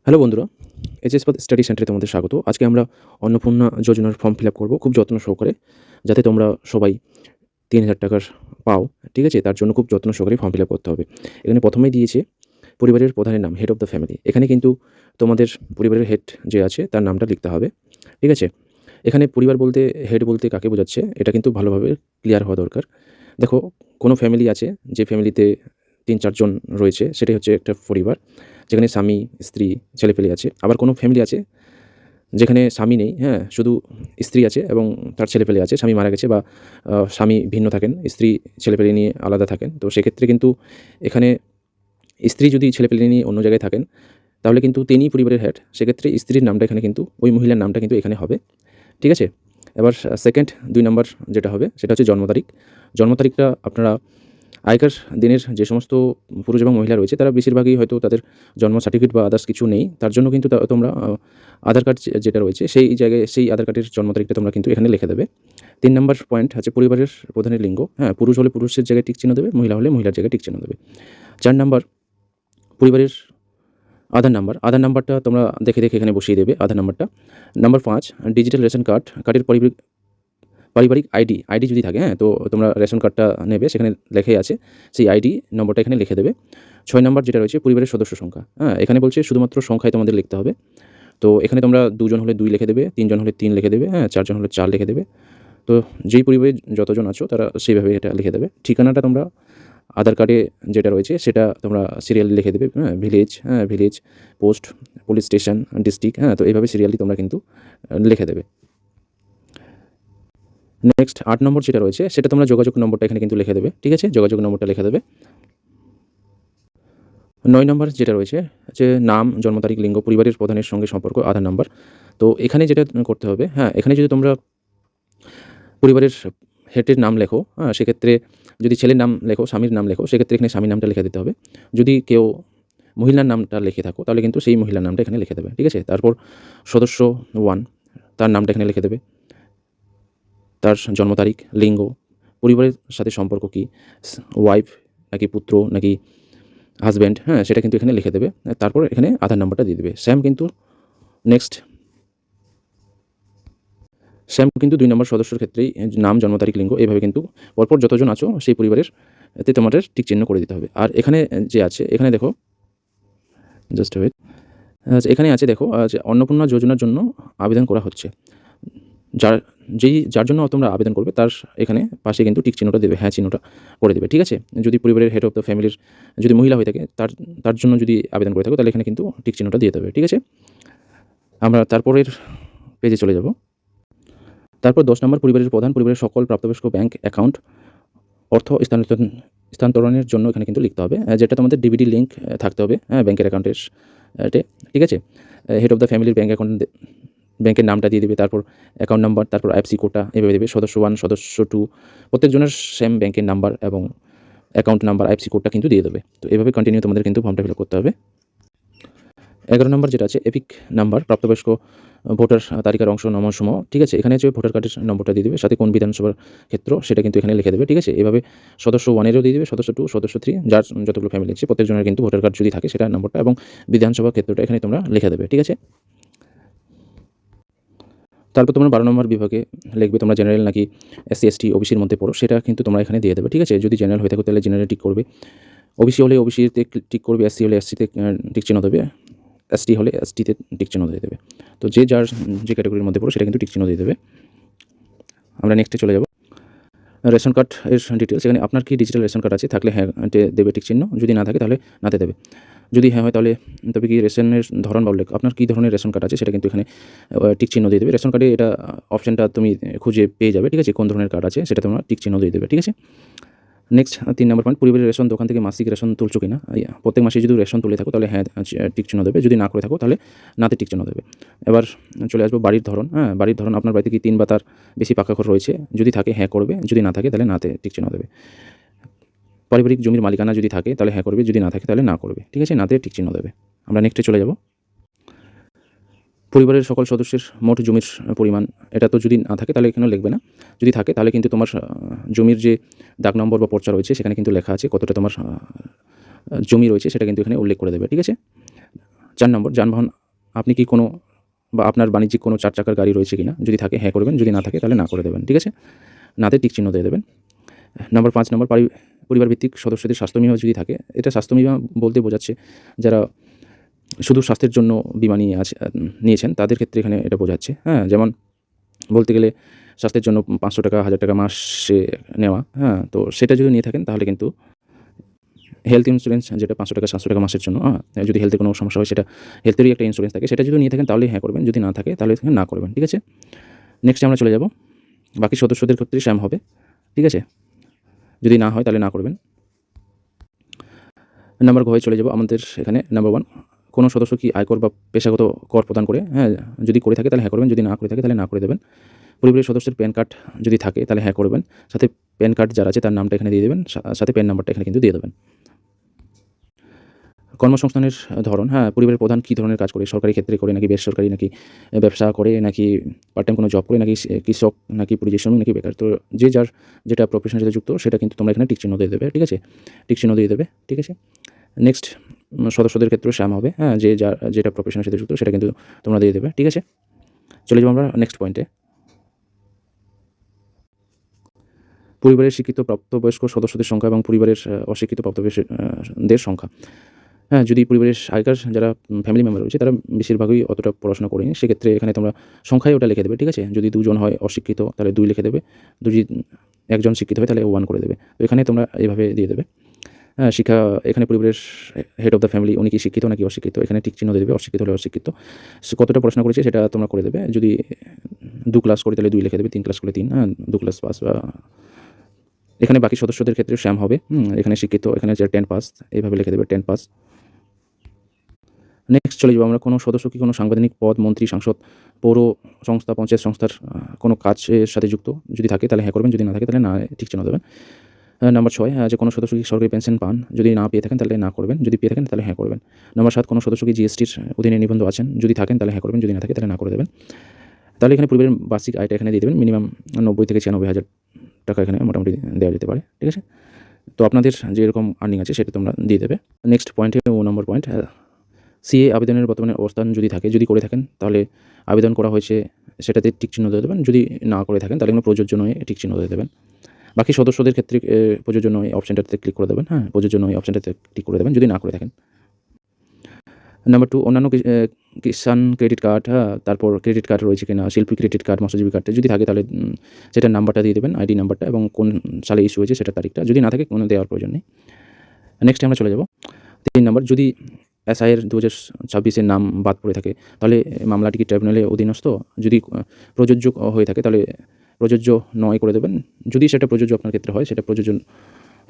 Hello বন্ধুরা, HS path study সেন্টারে তোমাদের স্বাগত। আজকে আমরা অন্নপূর্ণা যোজনার ফর্ম ফিল আপ করব খুব যত্ন সহকারে, যাতে তোমরা সবাই ৩,০০০ টাকার পাও। ঠিক আছে? তার জন্য খুব যত্ন সহকারে ফর্ম ফিল আপ করতে হবে। এখানে প্রথমেই দিয়েছে পরিবারের প্রধানের নাম, হেড অফ দ্য ফ্যামিলি। এখানে কিন্তু তোমাদের পরিবারের হেড যে আছে তার নামটা লিখতে হবে। ঠিক আছে? এখানে পরিবার বলতে হেড বলতে কাকে বোঝাচ্ছে এটা কিন্তু ভালোভাবে ক্লিয়ার হওয়া দরকার। দেখো, কোনো ফ্যামিলি আছে যে ফ্যামিলিতে ৩-৪ জন রয়েছে, সেটাই হচ্ছে একটা পরিবার। যেখানে স্বামী, স্ত্রী, ছেলেপেলে আছে। আবার কোনো ফ্যামিলি আছে যেখানে স্বামী নেই, হ্যাঁ? শুধু স্ত্রী আছে এবং তার ছেলেপেলে আছে। স্বামী মারা গেছে বা স্বামী ভিন্ন থাকেন, স্ত্রী ছেলেপেলে নিয়ে আলাদা থাকেন। তো সেক্ষেত্রে কিন্তু এখানে স্ত্রী যদি ছেলেপেলে নিয়ে অন্য জায়গায় থাকেন, তাহলে কিন্তু তিনিই পরিবারের হেড। সেক্ষেত্রে স্ত্রীর নামটা এখানে কিন্তু ওই মহিলার নামটা কিন্তু এখানে হবে। ঠিক আছে? এবার সেকেন্ড ২ নাম্বার যেটা হবে সেটা হচ্ছে জন্ম তারিখ। জন্ম তারিখটা আপনারা আগেকার দিনের যে সমস্ত পুরুষ এবং মহিলা রয়েছে তারা বেশিরভাগই হয়তো তাদের জন্ম সার্টিফিকেট বা আদার্স কিছু নেই। তার জন্য কিন্তু তোমরা আধার কার্ড যেটা রয়েছে সেই জায়গায় সেই আধার কার্ডের জন্ম তারিখটা তোমরা কিন্তু এখানে লিখে দেবে। ৩ নাম্বার পয়েন্ট হচ্ছে পরিবারের প্রধানের লিঙ্গ। হ্যাঁ? পুরুষ হলে পুরুষের জায়গায় টিক চিহ্ন দেবে, মহিলা হলে মহিলার জায়গায় টিক চিহ্ন দেবে। ৪ নাম্বার পরিবারের আধার নাম্বার। আধার নাম্বারটা তোমরা দেখে এখানে বসিয়ে দেবে আধার নাম্বারটা। Number ৫ digital ration card. কার্ডের পারিবারিক আইডি যদি থাকে, হ্যাঁ? তো তোমরা রেশন কার্ডটা নেবে, সেখানে লেখাই আছে। সেই আইডি নম্বরটা এখানে লিখে দেবে। ৬ নাম্বার যেটা রয়েছে পরিবারের সদস্য সংখ্যা। হ্যাঁ? এখানে বলছে শুধুমাত্র সংখ্যাই তোমাদের লিখতে হবে। তো এখানে তোমরা ২ জন হলে ২ লিখে দেবে, ৩ জন হলে ৩ লিখে দেবে, হ্যাঁ? ৪ জন হলে ৪ লিখে দেবে। তো যেই পরিবারে যতজন আছো তারা সেইভাবে এটা লিখে দেবে। ঠিকানাটা তোমরা আধার কার্ডে যেটা রয়েছে সেটা তোমরা সিরিয়াল লিখে দেবে। হ্যাঁ? ভিলেজ, হ্যাঁ? Village, post, police station, district, হ্যাঁ? তো এইভাবে সিরিয়ালি তোমরা কিন্তু লিখে দেবে। নেক্সট ৮ নম্বর যেটা রয়েছে সেটা তোমরা যোগাযোগ নম্বরটা এখানে কিন্তু লিখে দেবে। ঠিক আছে? যোগাযোগ নম্বরটা লিখে দেবে। ৯ নম্বর যেটা রয়েছে যে নাম, জন্ম তারিখ, লিঙ্গ, পরিবারের প্রধানের সঙ্গে সম্পর্ক, আধার নাম্বার। তো এখানে যেটা করতে হবে, হ্যাঁ? এখানে যদি তোমরা পরিবারের হেডের নাম লেখো, হ্যাঁ? সেক্ষেত্রে যদি ছেলের নাম লেখো, স্বামীর নাম লেখো, সেক্ষেত্রে এখানে স্বামীর নামটা লিখে দিতে হবে। যদি কেউ মহিলার নামটা লিখে থাকো তাহলে কিন্তু সেই মহিলার নামটা এখানে লিখে দেবে। ঠিক আছে? তারপর সদস্য 1 তার নামটা এখানে লিখে দেবে। তার জন্ম তারিখ, লিঙ্গ, পরিবারের সাথে সম্পর্ক কী, ওয়াইফ নাকি পুত্র নাকি হাসব্যান্ড, হ্যাঁ? সেটা কিন্তু এখানে লিখে দেবে। তারপর এখানে আধার নাম্বারটা দিয়ে দেবে। সেম কিন্তু ২ নম্বর সদস্যর ক্ষেত্রেই নাম, জন্ম তারিখ, লিঙ্গ এভাবে কিন্তু পরপর যতজন আছো সেই পরিবারের এতে তোমাদের টিক চিহ্ন করে দিতে হবে। আর এখানে যে আছে এখানে দেখো, জাস্ট ওয়েট। এখানে আছে দেখো যে অন্নপূর্ণা যোজনার জন্য আবেদন করা হচ্ছে। যার যার জন্য তোমরা আবেদন করবে তার এখানে পাশে কিন্তু টিক চিহ্নটা দেবে, হ্যাঁ চিহ্নটা করে দেবে। ঠিক আছে? যদি পরিবারের হেড অফ দ্য ফ্যামিলির যদি মহিলা হয়ে থাকে তার জন্য যদি আবেদন করে থাকো তাহলে এখানে কিন্তু টিক চিহ্নটা দিয়ে দেবে। ঠিক আছে? আমরা তারপরের পেজে চলে যাব। তারপর ১০ নম্বর পরিবারের প্রধান পরিবারের সকল প্রাপ্তবয়স্ক ব্যাংক অ্যাকাউন্ট অর্থ স্থানান্তরণের জন্য এখানে কিন্তু লিখতে হবে। যেটা তোমাদের ডিবিটি লিঙ্ক থাকতে হবে, হ্যাঁ? ব্যাংকের অ্যাকাউন্টের ঠিক আছে? হেড অফ দ্য ফ্যামিলির ব্যাংকের নামটা দিয়ে দিবে, তারপর অ্যাকাউন্ট নাম্বার, তারপর আইএফএসসি কোডটা এভাবে দেবে। সদস্য 1, সদস্য 2 প্রত্যেকজনের সেম ব্যাংকের নাম্বার এবং অ্যাকাউন্ট নাম্বার, আইএফএসসি কোডটা কিন্তু দিয়ে দেবে। তো এভাবে কন্টিনিউ তোমাদের কিন্তু ফর্মটা ফিল আপ করতে হবে। ১১ নম্বর যেটা আছে এপিক নাম্বার, প্রাপ্তবয়স্ক ভোটার তালিকার অংশ নামসমূহ। ঠিক আছে? এখানে হচ্ছে ভোটার কার্ডের নম্বরটা দিয়ে দেবে, সাথে কোন বিধানসভার ক্ষেত্র সেটা কিন্তু এখানে লিখে দেবে। ঠিক আছে? এভাবে সদস্য 1 এরও দিয়ে দেবে, সদস্য 2, সদস্য 3 যার যতগুলো ফ্যামিলি আছে প্রত্যেকজনের কিন্তু ভোটার কার্ড যদি থাকে সেটার নম্বরটা এবং বিধানসভা ক্ষেত্রটা এখানে তোমরা লিখে দেবে। ঠিক আছে? তারপর তোমরা ১২ নম্বর বিভাগে লিখবে তোমরা জেনারেল নাকি এসসি/এসটি, ওবিসির মধ্যে পড়ো, সেটা কিন্তু তোমরা এখানে দিয়ে দেবে। ঠিক আছে? যদি জেনারেল হয়ে থাকো তাহলে জেনারেলে টিক করবে। ওবিসি হলে ওবিসিতে টিক করবে, এসসি হলে এসসিতে টিক চিহ্ন দেবে, এসটি হলে এসটিতে টিক চিহ্ন দিয়ে দেবে। তো যার যে ক্যাটাগরির মধ্যে পড়ো সেটা কিন্তু টিক চিহ্ন দিয়ে দেবে। আমরা নেক্সটে চলে যাব। রেশন কার্ড এর ডিটেইলস। এখানে আপনার কি ডিজিটাল রেশন কার্ড আছে? থাকলে হ্যাঁ দেবে টিক চিহ্ন। যদি না থাকে তাহলে নাতে দেবে। যদি হ্যাঁ হয় তাহলে তবে কি রেশনের ধরন বা উল্লেখ, আপনার কী ধরনের রেশন কার্ড আছে সেটা কিন্তু এখানে টিক চিহ্ন দিয়ে দেবে। রেশন কার্ডে এটা অপশনটা তুমি খুঁজে পেয়ে যাবে। ঠিক আছে? কোন ধরনের কার্ড আছে সেটা তোমরা টিক চিহ্ন দিয়ে দেবে। ঠিক আছে? নেক্সট ৩ নম্বর পয়েন্ট, পরিবারের রেশন দোকান থেকে মাসিক রেশন তুলছো কিনা। প্রত্যেক মাসে যদি রেশন তুলে থাকো তাহলে হ্যাঁ টিক চিহ্ন দেবে, যদি না করে থাকো তাহলে নাতে টিক চিহ্ন দেবে। এবার চলে আসবো বাড়ির ধরন। হ্যাঁ? বাড়ির ধরন, আপনার বাড়িতে কি ৩ বা তার বেশি পাকা ঘর রয়েছে? যদি থাকে হ্যাঁ করবে, যদি না থাকে তাহলে নাতে টিক চিহ্ন দেবে। পারিবারিক জমির মালিকানা যদি থাকে তাহলে হ্যাঁ করবে, যদি না থাকে তাহলে না করবে। ঠিক আছে? নাতে টিক চিহ্ন দেবে। আমরা নেক্সটে চলে যাব। পরিবারের সকল সদস্যের মোট জমির পরিমাণ, এটা তো যদি না থাকে তাহলে এখানেও লিখবে না। যদি থাকে তাহলে কিন্তু তোমার জমির যে দাগ নম্বর বা পর্চা রয়েছে সেখানে কিন্তু লেখা আছে কতটা তোমার জমি রয়েছে সেটা কিন্তু এখানে উল্লেখ করে দেবে। ঠিক আছে? 4 নম্বর, যানবাহন আপনি কি কোনো বা আপনার বাণিজ্যিক কোনো 4 চাকার গাড়ি রয়েছে কিনা? যদি থাকে হ্যাঁ করবেন, যদি না থাকে তাহলে না করে দেবেন। ঠিক আছে? নাতে টিক চিহ্ন দিয়ে দেবেন। নাম্বার 5 নম্বর, পরিবার ভিত্তিক সদস্যদের স্বাস্থ্য বিমা যদি থাকে, এটা স্বাস্থ্য বিমা বলতে বোঝাচ্ছে যারা শুধু স্বাস্থ্যের জন্য বিমা নিয়েছেন তাদের ক্ষেত্রে এখানে এটা বোঝাচ্ছে। হ্যাঁ? যেমন বলতে গেলে স্বাস্থ্যের জন্য ৳500 ৳1000 মাসে নেওয়া, হ্যাঁ? তো সেটা যদি নিয়ে থাকেন তাহলে কিন্তু হেলথ ইন্সুরেন্স যেটা ৳500 ৳700 মাসের জন্য, যদি হেলথের কোনো সমস্যা হয় সেটা হেলথেরই একটা ইন্সুরেন্স থাকে, সেটা যদি নিয়ে থাকেন তাহলে হ্যাঁ করবেন, যদি না থাকে তাহলে এখানে না করবেন। ঠিক আছে? নেক্সটে আমরা চলে যাব। বাকি সদস্যদের ক্ষেত্রে সেম হবে। ঠিক আছে? যদি না হয় তাহলে না করবেন। নাম্বার ঘয়ে চলে যাব। আমাদের এখানে নাম্বার 1, কোনো সদস্য কি আয়কর বা পেশাগত কর প্রদান করে? হ্যাঁ, যদি করে থাকে তাহলে হ্যাঁ করবেন, যদি না করে থাকে তাহলে না করে দেবেন। পরিবারের সদস্যের প্যান কার্ড যদি থাকে তাহলে হ্যাঁ করবেন। সাথে প্যান কার্ড যার আছে তার নামটা এখানে দিয়ে দেবেন। সাথে প্যান নাম্বারটা এখানে কিন্তু দিয়ে দেবেন। কর্মসংস্থানের ধরন, হ্যাঁ, পরিবারের প্রধান কী ধরনের কাজ করে? সরকারি ক্ষেত্রে করে নাকি বেসরকারি, নাকি ব্যবসা করে, নাকি পার্ট টাইম কোনো জব করে, নাকি কৃষক, নাকি পরিযায়ী শ্রমিক, নাকি বেকার? তো যে যার যেটা প্রফেশনের সাথে যুক্ত সেটা কিন্তু তোমরা এখানে টিক চিহ্ন দিয়ে দেবে। ঠিক আছে? টিক চিহ্ন দিয়ে দেবে। ঠিক আছে? নেক্সট, সদস্যদের ক্ষেত্রেও সেম হবে। হ্যাঁ, যে যার যেটা প্রফেশনের সাথে যুক্ত সেটা কিন্তু তোমরা দিয়ে দেবে। ঠিক আছে? চলে যাবো আমরা নেক্সট পয়েন্টে। পরিবারের স্বীকৃত প্রাপ্তবয়স্ক সদস্যদের সংখ্যা এবং পরিবারের অস্বীকৃত দের সংখ্যা। হ্যাঁ, যদি পরিবারের আগেকার যারা ফ্যামিলি মেম্বার রয়েছে তারা বেশিরভাগই অতটা পড়াশোনা করেনি, সেক্ষেত্রে এখানে তোমরা সংখ্যায় ওটা লিখে দেবে। ঠিক আছে? যদি 2 জন হয় অশিক্ষিত তাহলে 2 লিখে দেবে। যদি 1 জন শিক্ষিত হয় তাহলে 1 করে দেবে। তো এখানে তোমরা এইভাবে দিয়ে দেবে। হ্যাঁ, শিক্ষা এখানে পরিবারের হেড অফ দ্য ফ্যামিলি উনি কি শিক্ষিত নাকি অশিক্ষিত? এখানে টিক চিহ্ন দিয়ে দেবে। অশিক্ষিত হলে অশিক্ষিত। কতটা পড়াশোনা করেছে সেটা তোমরা করে দেবে। যদি 2 ক্লাস করে তাহলে 2 লিখে দেবে, 3 ক্লাস করলে 3, হ্যাঁ, 2 ক্লাস পাস বা এখানে বাকি সদস্যদের ক্ষেত্রেও সেম হবে। এখানে শিক্ষিত, এখানে যে 10 পাস, এইভাবে লিখে দেবে 10 পাস। নেক্সট চলে যাবো আমরা, কোনো সদস্য কি কোনো সাংবিধানিক পদ, মন্ত্রী, সাংসদ, পৌর সংস্থা, পঞ্চায়েত সংস্থার কোনো কাজের সাথে যুক্ত? যদি থাকে তাহলে হ্যাঁ করবেন, যদি না থাকে তাহলে না ঠিক চিহ্ন দেবেন। নাম্বার 6, যে কোনো সদস্য কি সরকারি পেনশন পান? যদি না পেয়ে থাকেন তাহলে না করবেন, যদি পেয়ে থাকেন তাহলে হ্যাঁ করবেন। নাম্বার 7, কোনো সদস্য কি জিএসটির অধীনে নিবন্ধ আছেন? যদি থাকেন তাহলে হ্যাঁ করবেন, যদি না থাকে তাহলে না করে দেবেন। তাহলে এখানে পরিবারের বার্ষিক আয়টা এখানে দিয়ে দেবেন। মিনিমাম 90 থেকে 96 হাজার টাকা এখানে মোটামুটি দেওয়া যেতে পারে। ঠিক আছে? তো আপনাদের যেরকম আর্নিং আছে সেটা তোমরা দিয়ে দেবে। নেক্সট পয়েন্টে 9 নম্বর পয়েন্ট, সিএ আবেদনের বর্তমানে অবস্থান যদি থাকে, যদি করে থাকেন তাহলে আবেদন করা হয়েছে সেটাতে টিক চিহ্ন দিয়ে দেবেন। যদি না করে থাকেন তাহলে এখানে প্রযোজ্য নয় টিক চিহ্ন দিয়ে দেবেন। বাকি সদস্যদের ক্ষেত্রে প্রযোজ্য নয় অপশনটাতে ক্লিক করে দেবেন। হ্যাঁ, প্রযোজ্য নয় অপশনটাতে ক্লিক করে দেবেন যদি না করে থাকেন। নাম্বার 2, অন্যান্য কিষাণ ক্রেডিট কার্ড, হ্যাঁ, তারপর ক্রেডিট কার্ড রয়েছে কিনা, শিল্পী ক্রেডিট কার্ড, মৎস্যজীবী কার্ড যদি থাকে তাহলে সেটার নাম্বারটা দিয়ে দেবেন, আইডি নাম্বারটা এবং কোন সালে ইস্যু হয়েছে সেটার তারিখটা। যদি না থাকে কোনো দেওয়ার প্রয়োজন নেই। নেক্সট আমরা চলে যাব 3 নম্বর, যদি এসআইয়ের 2026 এর নাম বাদ পড়ে থাকে তাহলে মামলাটি কি ট্রাইব্যুনালের অধীনস্থ? যদি প্রযোজ্য হয়ে থাকে তাহলে প্রযোজ্য নয় করে দেবেন। যদি সেটা প্রযোজ্য আপনার ক্ষেত্রে হয় সেটা প্রযোজ্য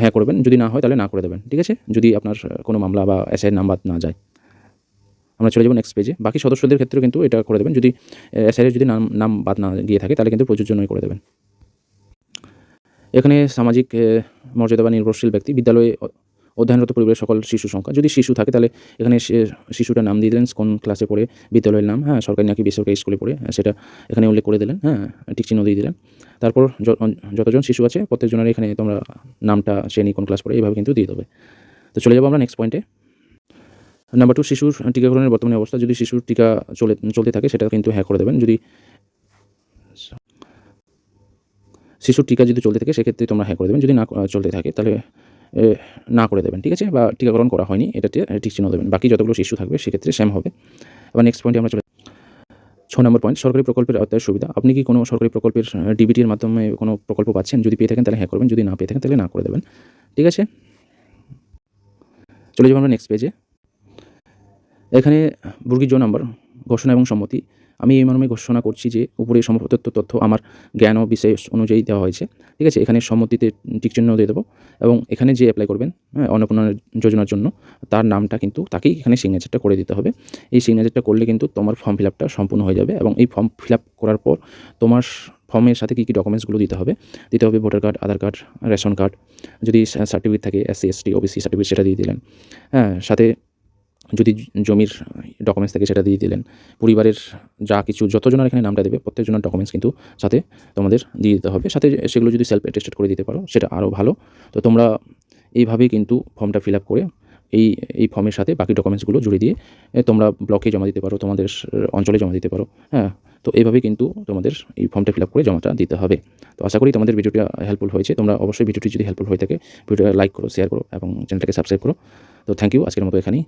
হ্যাঁ করবেন, যদি না হয় তাহলে না করে দেবেন। ঠিক আছে? যদি আপনার কোনো মামলা বা এসআইয়ের নাম বাদ না যায়। আমরা চলে যাব নেক্সট পেজে। বাকি সদস্যদের ক্ষেত্রেও কিন্তু এটা করে দেবেন। যদি এসআইয়ের যদি নাম বাদ না গিয়ে থাকে তাহলে কিন্তু প্রযোজ্য নয় করে দেবেন। এখানে সামাজিক মর্যাদা বা নির্ভরশীল ব্যক্তি, বিদ্যালয়ে অধ্যয়নরত পরিবারের সকল শিশু সংখ্যা। যদি শিশু থাকে তাহলে এখানে শিশুটার নাম দিয়ে দিলেন, কোন ক্লাসে পড়ে, বিদ্যালয়ের নাম, হ্যাঁ, সরকারি নাকি বেসরকারি স্কুলে পড়ে সেটা এখানে উল্লেখ করে দিলেন, হ্যাঁ, টিক চিহ্ন দিয়ে দিলেন। তারপর যতজন শিশু আছে প্রত্যেকজনের এখানে তোমরা নামটা, শ্রেণী, কোন ক্লাস পড়ে এইভাবে কিন্তু দিয়ে দেবে। তো চলে যাবো আমরা নেক্সট পয়েন্টে। নাম্বার 2, শিশুর টিকাকরণের বর্তমানে অবস্থা। যদি শিশুর টিকা চলতে থাকে সেটা কিন্তু হ্যাঁ করে দেবেন। যদি শিশুর টিকা যদি চলতে থাকে সেক্ষেত্রে তোমরা হ্যাঁ করে দেবেন। যদি না চলতে থাকে তাহলে না করে দেবেন। ঠিক আছে? বা টিকাকরণ করা হয়নি এটাতে টিক চিহ্ন দেবেন। বাকি যতগুলো শিশু থাকবে সেক্ষেত্রে সেম হবে। এবার নেক্সট পয়েন্টে আমরা 6 নম্বর পয়েন্ট, সরকারি প্রকল্পের আওতায় সুবিধা। আপনি কি কোনো সরকারি প্রকল্পের ডিবিটির মাধ্যমে কোনো প্রকল্প পাচ্ছেন? যদি পেয়ে থাকেন তাহলে হ্যাঁ করবেন, যদি না পেয়ে থাকেন তাহলে না করে দেবেন। ঠিক আছে? চলে যাবো আমরা নেক্সট পেজে। এখানে বর্গীয় জ নাম্বার, ঘোষণা এবং সম্মতি। আমি এই মর্মে ঘোষণা করছি যে উপরে সমর্থিত তথ্য আমার জ্ঞান ও বিশেষ অনুযায়ী দেওয়া হয়েছে। ঠিক আছে? এখানে সম্মতিতে টিক চিহ্ন দিয়ে দেবো এবং এখানে যে অ্যাপ্লাই করবেন, হ্যাঁ, অন্নপূর্ণা যোজনার জন্য তার নামটা কিন্তু তাকেই এখানে সিগনেচারটা করে দিতে হবে। এই সিগনেচারটা করলে কিন্তু তোমার ফর্ম ফিল আপটা সম্পূর্ণ হয়ে যাবে এবং এই ফর্ম ফিল আপ করার পর তোমার ফর্মের সাথে কী ডকুমেন্টসগুলো দিতে হবে ভোটার কার্ড, আধার কার্ড, রেশন কার্ড, যদি সার্টিফিকেট থাকে এসসি, এসটি, ওবিসি সার্টিফিকেট সেটা দিয়ে দিলেন, হ্যাঁ, সাথে যদি জমির ডকুমেন্টস থাকে সেটা দিয়ে দিলেন। পরিবারের যা কিছু যতজনের এখানে নামটা দেবে প্রত্যেকজনের ডকুমেন্টস কিন্তু সাথে তোমাদের দিয়ে দিতে হবে। সাথে সেগুলো যদি সেলফ অ্যাটেস্টেড করে দিতে পারো সেটা আরও ভালো। তো তোমরা এইভাবেই কিন্তু ফর্মটা ফিল আপ করে এই এই ফর্মের সাথে বাকি ডকুমেন্টসগুলো জুড়ে দিয়ে তোমরা ব্লকে জমা দিতে পারো, তোমাদের অঞ্চলে জমা দিতে পারো। হ্যাঁ, তো এইভাবেই কিন্তু তোমাদের এই ফর্মটা ফিল আপ করে জমাটা দিতে হবে। তো আশা করি তোমাদের ভিডিওটা হেল্পফুল হয়েছে। তোমরা অবশ্যই ভিডিওটি যদি হেল্পফুল হয়ে থাকে ভিডিওটা লাইক করো, শেয়ার করো এবং চ্যানেলটাকে সাবস্ক্রাইব করো। তো থ্যাংক ইউ, আজকের মতো এখানেই।